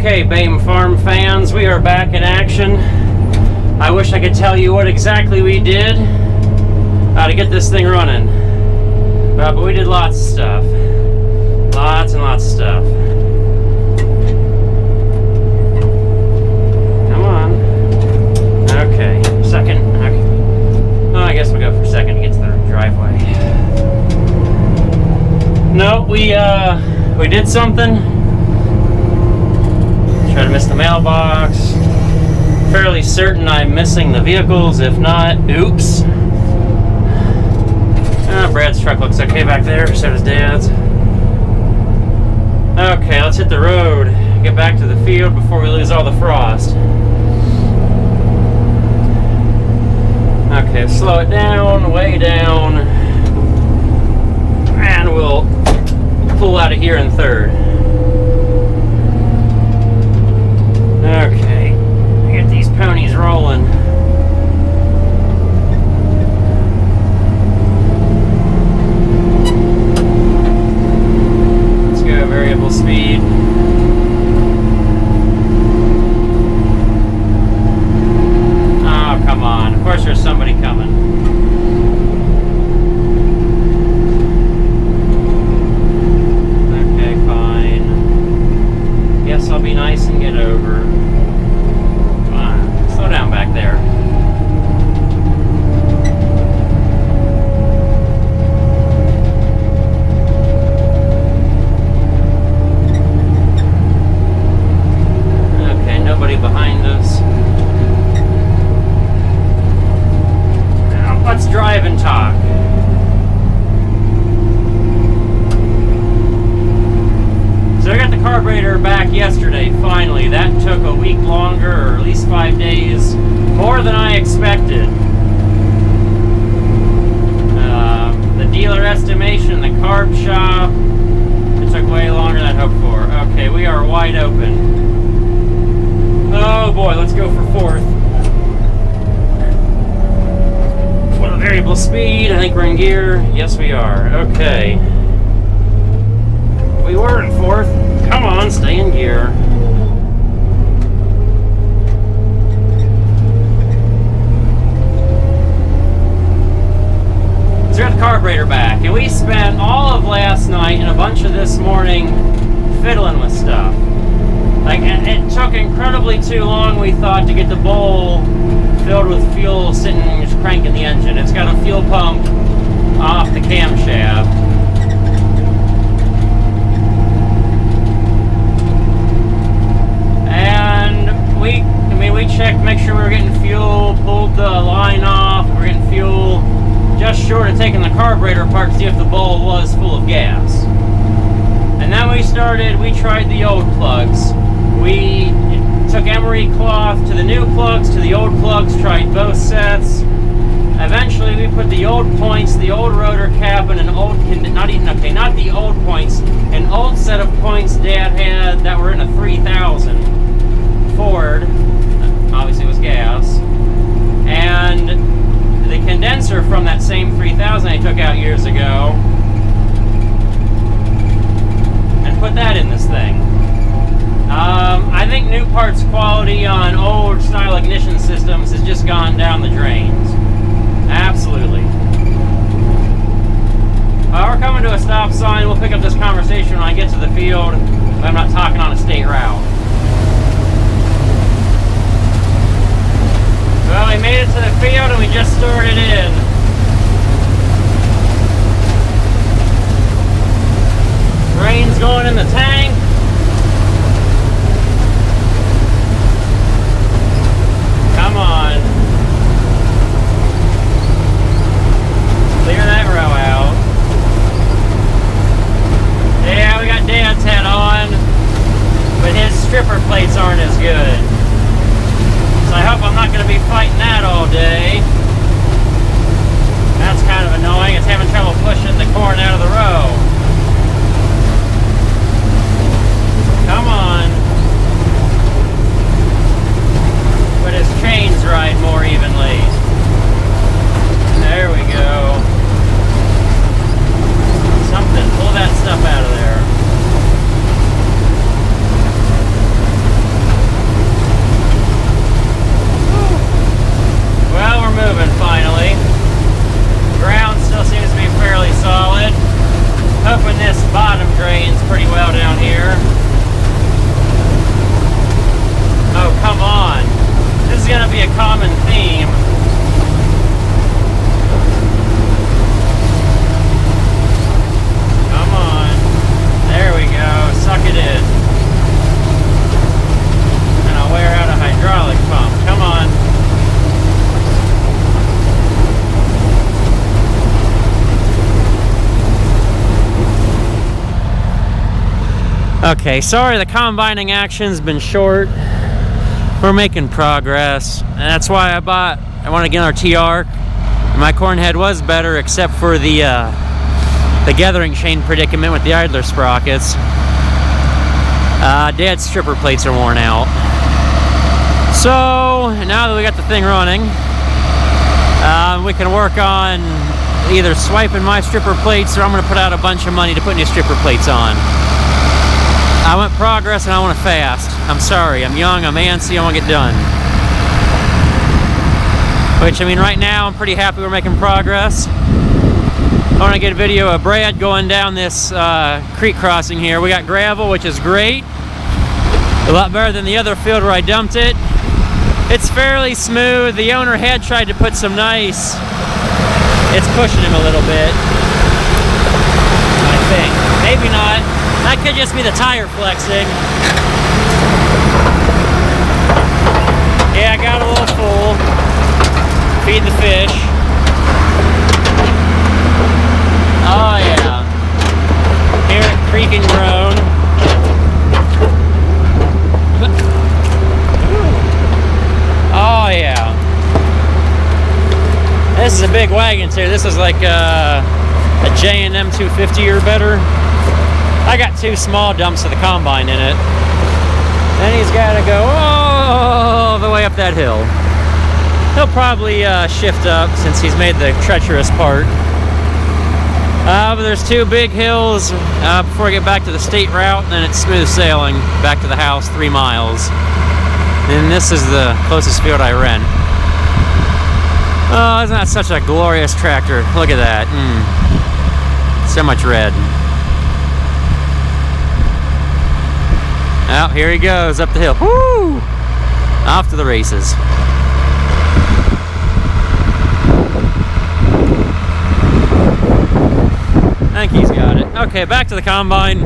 Okay, BAME Farm fans, we are back in action. I wish I could tell you what exactly we did to get this thing running. But we did lots of stuff. Lots and lots of stuff. Come on. Okay, second. Okay. Oh, I guess we'll go for second to get to the driveway. No, we did something. Try to miss the mailbox. Fairly certain I'm missing the vehicles. If not, oops. Brad's truck looks okay back there, so does Dad's. Okay, let's hit the road. Get back to the field before we lose all the frost. Okay, slow it down, way down. And we'll pull out of here in third. Okay, get these ponies rolling. Let's go variable speed. Oh, come on. Of course there's somebody coming. Okay, fine. Guess I'll be nice and get over. Slow down back there. Okay, nobody behind us. Now, let's drive and talk. So I got the carburetor back yesterday, finally. That took a week longer, or at least 5 days, more than I expected. The dealer estimation, the carb shop, it took way longer than I'd hoped for. Okay, we are wide open. Oh boy, let's go for fourth. With a variable speed, I think we're in gear. Yes, we are. Okay. We were in fourth. Come on, stay in gear. So we got the carburetor back, and we spent all of last night and a bunch of this morning fiddling with stuff. Like, it took incredibly too long, we thought, to get the bowl filled with fuel sitting just cranking the engine. It's got a fuel pump off the camshaft. We checked, make sure we were getting fuel, pulled the line off, we were getting fuel, just short of taking the carburetor apart to see if the bowl was full of gas. And then we tried the old plugs. We took emery cloth to the new plugs, to the old plugs, tried both sets. Eventually we put the old points, the old rotor cap, and an old, not the old points, an old set of points Dad had that were in a 3000 Ford. Obviously it was gas, and the condenser from that same 3000 I took out years ago and put that in this thing. I think new parts quality on old style ignition systems has just gone down the drains. Absolutely. We're coming to a stop sign. We'll pick up this conversation when I get to the field, but I'm not talking on a state route. Well, we made it to the field and we just started in. Rain's going in the tank. Come on. Clear that row out. Yeah, we got Dad's head on, but his stripper plates aren't as good. So I hope I'm not going to be fighting that all day. Okay, sorry the combining action's been short. We're making progress. And that's why I want to get our TR. My corn head was better except for the gathering chain predicament with the idler sprockets. Dad's stripper plates are worn out. So now that we got the thing running, we can work on either swiping my stripper plates, or I'm going to put out a bunch of money to put new stripper plates on. I want progress and I want it fast. I'm sorry, I'm young, I'm antsy, I want to get done. Which, I mean, right now I'm pretty happy we're making progress. I want to get a video of Brad going down this creek crossing here. We got gravel, which is great. A lot better than the other field where I dumped it. It's fairly smooth. The owner had tried to put some nice. It's pushing him a little bit, I think. Maybe not. That could just be the tire flexing. Yeah, I got a little full. Feed the fish. Oh yeah. Hear it creak and groan. Oh yeah. This is a big wagon too. This is like a J&M 250 or better. I got 2 small dumps of the combine in it. Then he's got to go all the way up that hill. He'll probably shift up since he's made the treacherous part. But there's 2 big hills before I get back to the state route, and then it's smooth sailing back to the house 3 miles. And this is the closest field I rent. Oh, isn't that such a glorious tractor? Look at that. So much red. Oh, here he goes up the hill. Woo! Off to the races. I think he's got it. Okay, back to the combine.